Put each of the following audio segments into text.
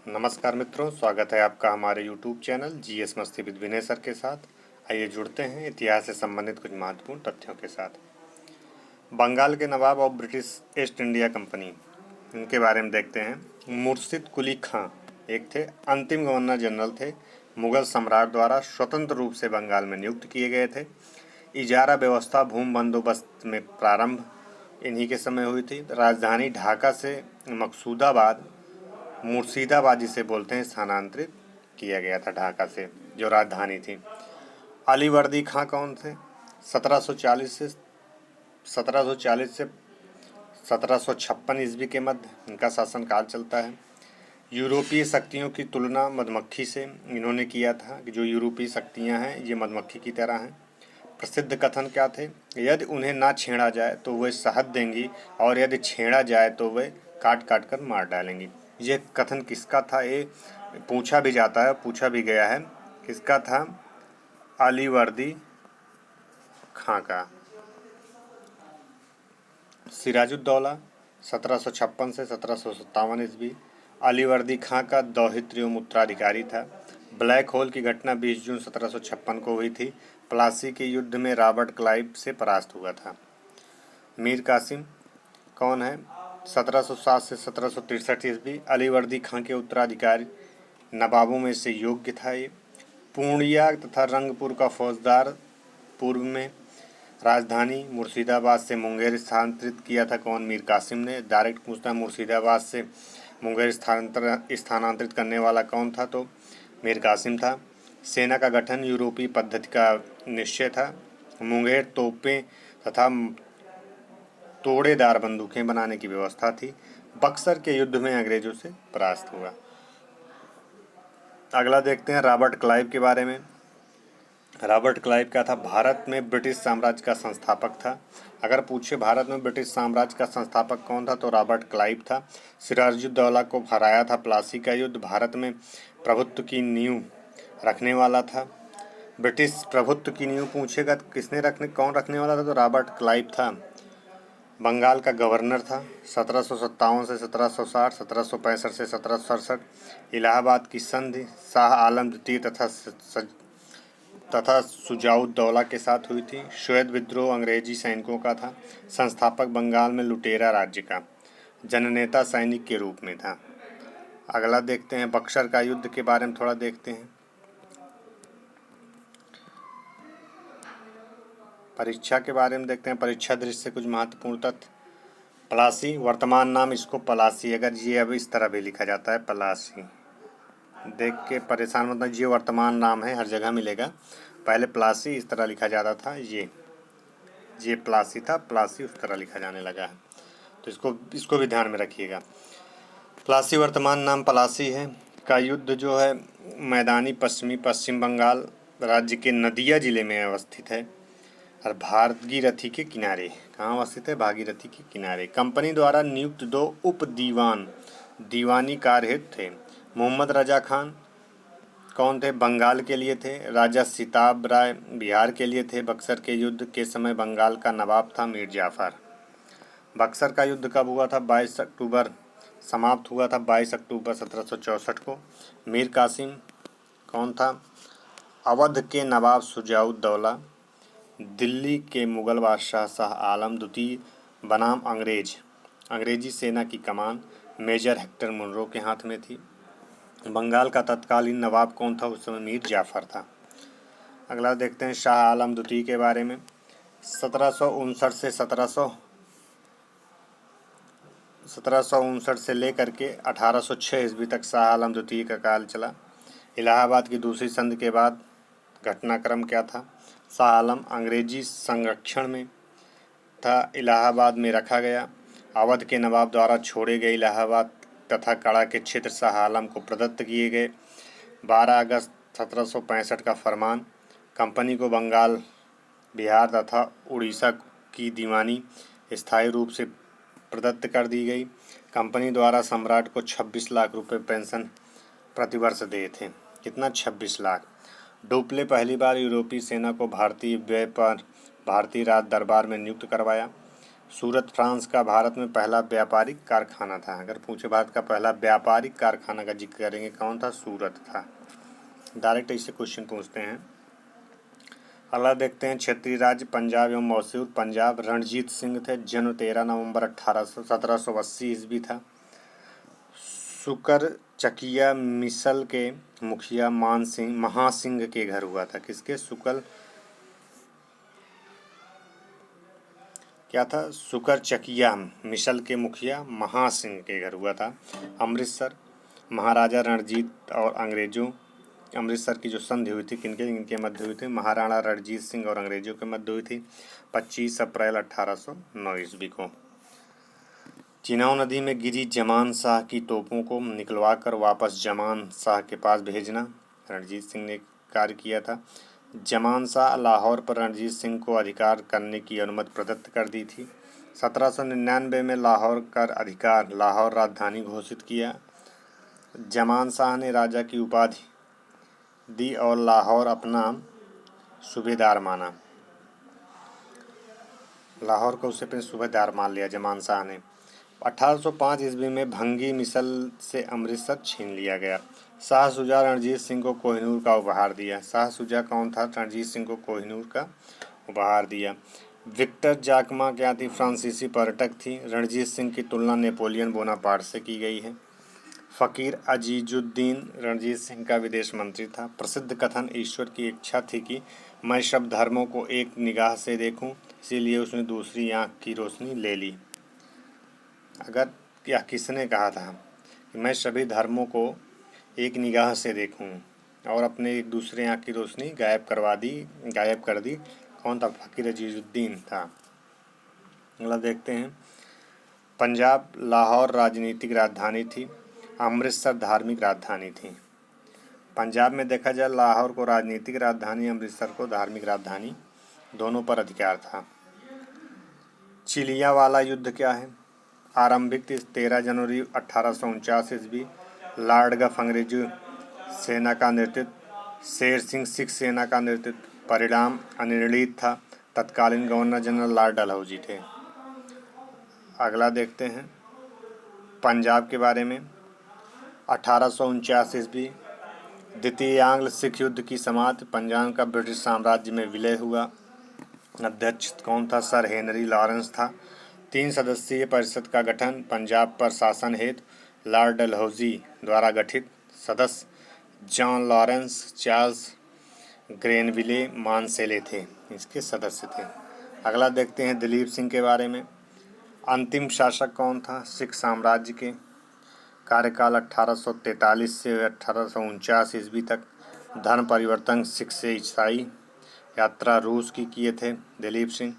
नमस्कार मित्रों, स्वागत है आपका हमारे YouTube चैनल जीएस मस्ती विद विनय सर के साथ। आइए जुड़ते हैं इतिहास से संबंधित कुछ महत्वपूर्ण तथ्यों के साथ। बंगाल के नवाब और ब्रिटिश ईस्ट इंडिया कंपनी, इनके बारे में देखते हैं। मुर्शिद कुली खां एक थे, अंतिम गवर्नर जनरल थे। मुगल सम्राट द्वारा स्वतंत्र रूप से बंगाल में नियुक्त किए गए थे। इजारा व्यवस्था भूमि बंदोबस्त में प्रारंभ इन्हीं के समय हुई थी। राजधानी ढाका से मकसूदाबाद, मुर्शिदाबाद जिसे बोलते हैं, स्थानांतरित किया गया था ढाका से, जो राजधानी थी। अलीवर्दी खां कौन थे? 1740 से 1756 ईस्वी के मध्य इनका शासनकाल चलता है। यूरोपीय शक्तियों की तुलना मधुमक्खी से इन्होंने किया था कि जो यूरोपीय शक्तियां हैं ये मधुमक्खी की तरह हैं। प्रसिद्ध कथन क्या थे? यदि उन्हें ना छेड़ा जाए तो वे शहद देंगी, और यदि छेड़ा जाए तो वे काट काट कर मार डालेंगी। ये कथन किसका था? ये पूछा भी जाता है, पूछा भी गया है। किसका था? अलीवर्दी खां का। सिराजुद्दौला 1756 से 1757 ईस्वी अलीवर्दी खां का दौहित्रियों उत्तराधिकारी था। ब्लैक होल की घटना 20 जून 1756 को हुई थी। प्लासी के युद्ध में रॉबर्ट क्लाइव से परास्त हुआ था। मीर कासिम कौन है? 1707 से 1763 ईस्वी अलीवर्दी खां के उत्तराधिकारी नवाबों में से योग्य था। ये पूर्णिया तथा रंगपुर का फौजदार, पूर्व में राजधानी मुर्शिदाबाद से मुंगेर स्थानांतरित किया था। कौन? मीर कासिम ने। डायरेक्ट पूछता है मुर्शिदाबाद से मुंगेर स्थानांतरित करने वाला कौन था? तो मीर कासिम था। सेना का गठन यूरोपीय पद्धति का निश्चय था। मुंगेर तोपें तथा तोड़ेदार बंदूकें बनाने की व्यवस्था थी। बक्सर के युद्ध में अंग्रेजों से परास्त हुआ। अगला देखते हैं रॉबर्ट क्लाइव के बारे में। रॉबर्ट क्लाइव क्या था? भारत में ब्रिटिश साम्राज्य का संस्थापक था। अगर पूछे भारत में ब्रिटिश साम्राज्य का संस्थापक कौन था तो रॉबर्ट क्लाइव था। सिराजुद्दौला को हराया था। प्लासी का युद्ध भारत में प्रभुत्व की नींव रखने वाला था। ब्रिटिश प्रभुत्व की नींव पूछेगा तो कौन रखने वाला था? तो रॉबर्ट क्लाइव था। बंगाल का गवर्नर था। 1757 से 1760, 1765 से 1767। इलाहाबाद की संधि शाह आलम द्वितीय तथा शुजाउद्दौला के साथ हुई थी। श्वेत विद्रोह अंग्रेजी सैनिकों का था। संस्थापक बंगाल में लुटेरा राज्य का जननेता सैनिक के रूप में था। अगला देखते हैं बक्सर का युद्ध के बारे में थोड़ा देखते हैं। परीक्षा के बारे में देखते हैं। परीक्षा दृष्टि से कुछ महत्वपूर्ण तथ्य। पलासी वर्तमान नाम, इसको पलासी, अगर ये अब इस तरह भी लिखा जाता है पलासी, देख के परेशान मत होना। ये वर्तमान नाम है, हर जगह मिलेगा। पहले प्लासी इस तरह लिखा जाता था। ये प्लासी था, प्लासी उस तरह लिखा जाने लगा है, तो इसको भी ध्यान में रखिएगा। प्लासी वर्तमान नाम पलासी है। का युद्ध जो है मैदानी पश्चिम बंगाल राज्य के नदिया जिले में अवस्थित है और भागीरथी के किनारे। कहाँ अवस्थित है? भागीरथी के किनारे। कंपनी द्वारा नियुक्त 2 उप दीवान दीवानी कार्यरत थे। मोहम्मद रजा खान कौन थे? बंगाल के लिए थे। राजा सिताब राय बिहार के लिए थे। बक्सर के युद्ध के समय बंगाल का नवाब था मीर जाफर। बक्सर का युद्ध कब हुआ था? 22 अक्टूबर, समाप्त हुआ था 22 अक्टूबर 1764 को। मीर कासिम कौन था? अवध के नवाब शुजाउद्दौला। दिल्ली के मुगल बादशाह शाह आलम द्वितीय बनाम अंग्रेजी सेना की कमान मेजर हेक्टर मुनरो के हाथ में थी। बंगाल का तत्कालीन नवाब कौन था? उस समय मीर जाफर था। अगला देखते हैं शाह आलम द्वितीय के बारे में। 1759 से लेकर के 1806 ईस्वी तक शाह आलम द्वितीय का काल चला। इलाहाबाद की दूसरी संधि के बाद घटनाक्रम क्या था? शाह आलम अंग्रेजी संरक्षण में था, इलाहाबाद में रखा गया। अवध के नवाब द्वारा छोड़े गए इलाहाबाद तथा कड़ा के क्षेत्र शाह आलम को प्रदत्त किए गए। 12 अगस्त 1765 का फरमान कंपनी को बंगाल, बिहार तथा उड़ीसा की दीवानी स्थायी रूप से प्रदत्त कर दी गई। कंपनी द्वारा सम्राट को 26 लाख रुपए पेंशन प्रतिवर्ष दिए थे। कितना? 26 लाख। डुप्ले पहली बार यूरोपीय सेना को भारतीय व्यय पर भारतीय राज दरबार में नियुक्त करवाया। सूरत फ्रांस का भारत में पहला व्यापारिक कारखाना था। अगर पूछे भारत का पहला व्यापारिक कारखाना का जिक्र करेंगे, कौन था? सूरत था। डायरेक्ट इससे क्वेश्चन पूछते हैं। अगला देखते हैं, क्षेत्रीय राज्य पंजाब एवं मैसूर पंजाब। रणजीत सिंह थे, जन्म 13 नवंबर 1780 ईस्वी था। सुकर चकिया मिसल के मुखिया महासिंह के घर हुआ था। किसके? क्या था? सुकर चकिया मिसल के मुखिया महासिंह के घर हुआ था। अमृतसर, महाराजा रणजीत और अंग्रेजों, अमृतसर की जो संधि हुई थी इनके मध्य हुई थी? महाराणा रणजीत सिंह और अंग्रेजों के मध्य हुई थी 25 अप्रैल 1809 ईस्वी को। चिनाब नदी में गिरी जमान शाह की तोपों को निकलवाकर वापस जमान शाह के पास भेजना रणजीत सिंह ने कार्य किया था। जमान शाह लाहौर पर रणजीत सिंह को अधिकार करने की अनुमति प्रदत्त कर दी थी। 1799 में लाहौर कर अधिकार लाहौर राजधानी घोषित किया। जमान शाह ने राजा की उपाधि दी और लाहौर अपना सूबेदार माना। लाहौर को उसे अपने सूबेदार मान लिया जमान शाह ने। 1805 ईस्वी में भंगी मिसल से अमृतसर छीन लिया गया। शाह शुजा रणजीत सिंह को कोहिनूर का उपहार दिया। शाह शुजा कौन था? रणजीत सिंह को कोहिनूर का उपहार दिया। विक्टर जाकमा क्या थी? फ्रांसीसी पर्यटक थी। रणजीत सिंह की तुलना नेपोलियन बोनापार्ट से की गई है। फ़कीर अजीजुद्दीन रणजीत सिंह का विदेश मंत्री था। प्रसिद्ध कथन, ईश्वर की इच्छा थी कि मैं सब धर्मों को एक निगाह से देखूं, इसीलिए उसने दूसरी आँख की रोशनी ले ली। अगर क्या किसने कहा था कि मैं सभी धर्मों को एक निगाह से देखूं और अपने एक दूसरे आँख की रोशनी गायब कर दी? कौन था? फ़कीर अजीजुद्दीन था। अगला देखते हैं, पंजाब लाहौर राजनीतिक राजधानी थी, अमृतसर धार्मिक राजधानी थी। पंजाब में देखा जाए लाहौर को राजनीतिक राजधानी, अमृतसर को धार्मिक राजधानी, दोनों पर अधिकार था। चिलियावाला युद्ध क्या है? आरंभिक 13 जनवरी 1849 ईस्वी। लॉर्ड गफ अंग्रेजी सेना का नेतृत्व, शेर सिंह सिख सेना का नेतृत्व। परिणाम अनिर्णीत था। तत्कालीन गवर्नर जनरल लॉर्ड डलहौजी थे। अगला देखते हैं पंजाब के बारे में। 1849 ईस्वी द्वितीय आंग्ल सिख युद्ध की समाप्ति। पंजाब का ब्रिटिश साम्राज्य में विलय हुआ। अध्यक्ष कौन था? सर हेनरी लॉरेंस था। 3 सदस्यीय परिषद का गठन पंजाब पर शासन हेतु लॉर्ड डलहौजी द्वारा गठित। सदस्य जॉन लॉरेंस, चार्ल्स ग्रेनविले, मानसेले थे, इसके सदस्य थे। अगला देखते हैं दिलीप सिंह के बारे में। अंतिम शासक कौन था? सिख साम्राज्य के। कार्यकाल 1843 से 1849 ईस्वी तक। धर्म परिवर्तन सिख से ईसाई। यात्रा रूस की किए थे दिलीप सिंह।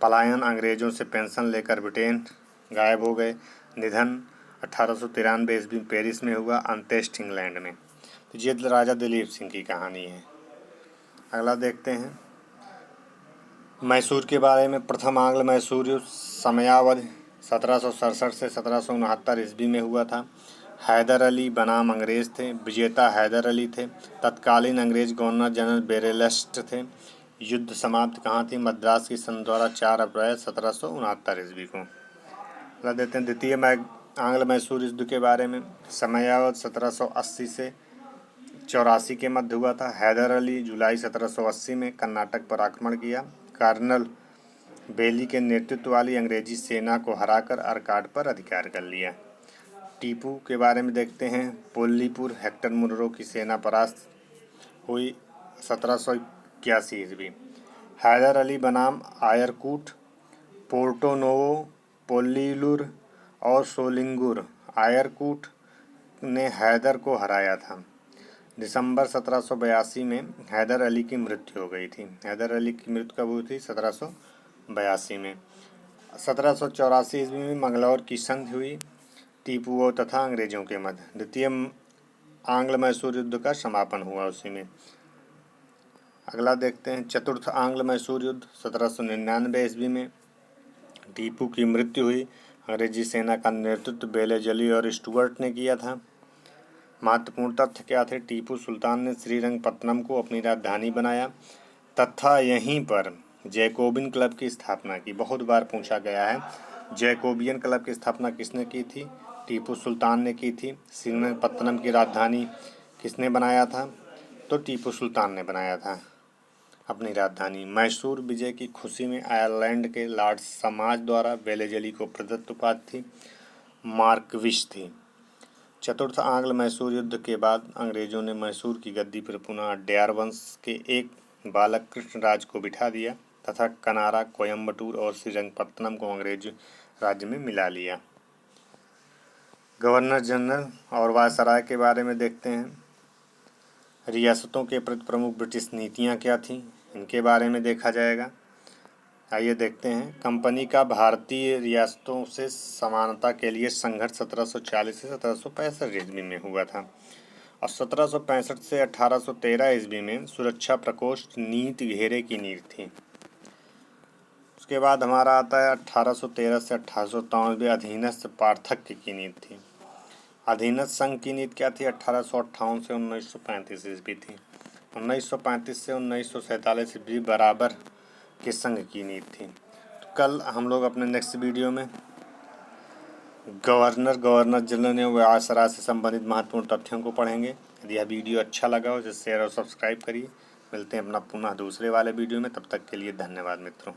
पलायन अंग्रेजों से पेंशन लेकर ब्रिटेन गायब हो गए। निधन 1893 ईस्वी पेरिस में हुआ, अंत्येष्टि इंग्लैंड में। तो ये राजा दिलीप सिंह की कहानी है। अगला देखते हैं मैसूर के बारे में। प्रथम आंग्ल मैसूर युद्ध समयावधि 1767 से 1769 ईस्वी में हुआ था। हैदर अली बनाम अंग्रेज थे। विजेता हैदर अली थे। तत्कालीन अंग्रेज गवर्नर जनरल बेरेलस्ट थे। युद्ध समाप्ति कहाँ थी? मद्रास की संधि 4 अप्रैल 1769 ईस्वी को। अगला देते हैं द्वितीय आंग्ल मैसूर युद्ध के बारे में। समयावधि 1780 से 84 के मध्य हुआ था। हैदर अली जुलाई 1780 में कर्नाटक पर आक्रमण किया। कर्नल बेली के नेतृत्व वाली अंग्रेजी सेना को हराकर अरकाड पर अधिकार कर लिया। टीपू के बारे में देखते हैं। पोल्लीपुर हेक्टर मुनरो की सेना परास्त हुई 1781 ईस्वी। हैदर अली बनाम आयरकूट, पोर्टो नोवो, पोल्लीलुर और सोलिंगुर। आयरकूट ने हैदर को हराया था। दिसंबर 1782 में हैदर अली की मृत्यु हो गई थी। हैदर अली की मृत्यु कब हुई थी? 1782 में। 1784 ईस्वी में मंगलौर की संधि हुई टीपुओं तथा अंग्रेजों के मध्य। द्वितीय आंग्ल मैसूर युद्ध का समापन हुआ उसी में। अगला देखते हैं चतुर्थ आंग्ल मैसूर युद्ध 1799 ईस्वी में। टीपू की मृत्यु हुई। अंग्रेजी सेना का नेतृत्व बेलेजली और स्टुअर्ट ने किया था। महत्वपूर्ण तथ्य क्या थे? टीपू सुल्तान ने श्रीरंगपट्टनम को अपनी राजधानी बनाया तथा यहीं पर जैकोबिन क्लब की स्थापना की। बहुत बार पूछा गया है। जैकोबियन क्लब की स्थापना किसने की थी? टीपू सुल्तान ने की थी। श्रीरंगपत्तनम की राजधानी किसने बनाया था? तो टीपू सुल्तान ने बनाया था अपनी राजधानी। मैसूर विजय की खुशी में आयरलैंड के लॉर्ड समाज द्वारा वेलेजली को प्रदत्त उपाधि थी मार्कविश थी। चतुर्थ आंग्ल मैसूर युद्ध के बाद अंग्रेजों ने मैसूर की गद्दी पर पुनः ड्यार वंश के एक बालक कृष्णराज को बिठा दिया तथा कनारा, कोयम्बटूर और श्रीरंगपत्तनम को अंग्रेज राज्य में मिला लिया। गवर्नर जनरल और वायसराय के बारे में देखते हैं। रियासतों के प्रति प्रमुख ब्रिटिश नीतियां क्या थीं, इनके बारे में देखा जाएगा। आइए देखते हैं। कंपनी का भारतीय रियासतों से समानता के लिए संघर्ष 1740 से 1765 ईस्वी में हुआ था और 1765 से 1813 ईस्वी में सुरक्षा प्रकोष्ठ नीति घेरे की नींव थी। उसके बाद हमारा आता है 1813 से 1893 अधीनस्थ पार्थक्य की नीति थी। अधीनस्थ संघ की नीति क्या थी? 1858 से 1935 ईस्वी थी। 1935 से 1947 ईस्वी बराबर के संघ की नीति थी। तो कल हम लोग अपने नेक्स्ट वीडियो में गवर्नर जनरल ने वायसराय से संबंधित महत्वपूर्ण तथ्यों को पढ़ेंगे। यदि यह वीडियो अच्छा लगा हो तो शेयर और सब्सक्राइब करिए। मिलते हैं अपना पुनः दूसरे वाले वीडियो में। तब तक के लिए धन्यवाद मित्रों।